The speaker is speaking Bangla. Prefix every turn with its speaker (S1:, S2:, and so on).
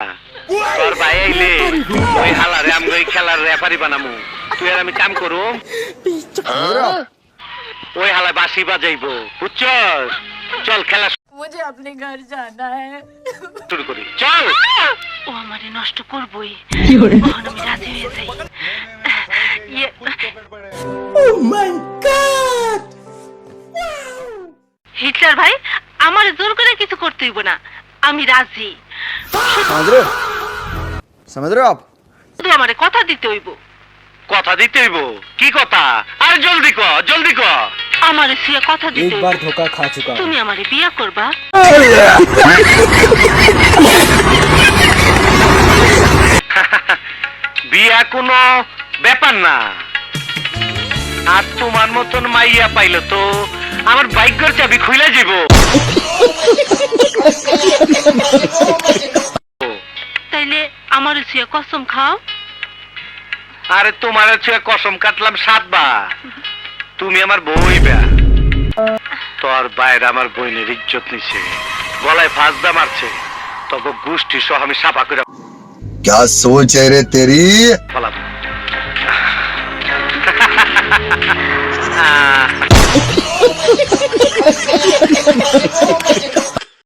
S1: তোর ভাই আইলে ওই হালারে আমি ওই খেলার রেফারি বানামু, তুই আর আমি কাম করুম, ওই হালায় বাঁশি বাজাইবো, বুঝছস? চল খেলা
S2: मुझे अपने घर जाना है।
S1: শুরু করি, চল।
S2: ও আমারে নষ্ট করবই, এখন আমি রাজি হয়ে যাই। হিটলার ভাই, আমার জোর করে কিছু করতে হইব না, আমি রাজি।
S3: समझ रहे हो आप?
S2: শুধু আমারে কথা দিতে হইব।
S1: কথা দিতে হইব? কি কথা? আর জলদি ক, জলদি ক।
S2: আমারে সিয়া কথা দিতে
S3: एक
S2: হইব।
S3: बार धोखा खा चुका हूँ।
S2: তুমি আমারে বিয়া করবা?
S1: বিয়া কোনো ব্যাপার না, আর তোমার মতন মাইয়া পাইলে তো আমার ভাগ্যের চাবি খুলে যাব।
S2: তাইলে আমারে সিয়া কসম খাও।
S1: আরে তোমার হচ্ছে কসম কাটলাম 7 বার, তুমি আমার বউ হইবা। তোর বাইরে আমার বইনের ইজ্জত নিছে, গলায় ফাঁসদা মারছে, তবে গোষ্ঠী সহ আমি সাফা করে
S4: क्या सोच है रे तेरी?
S1: ফেলাবো।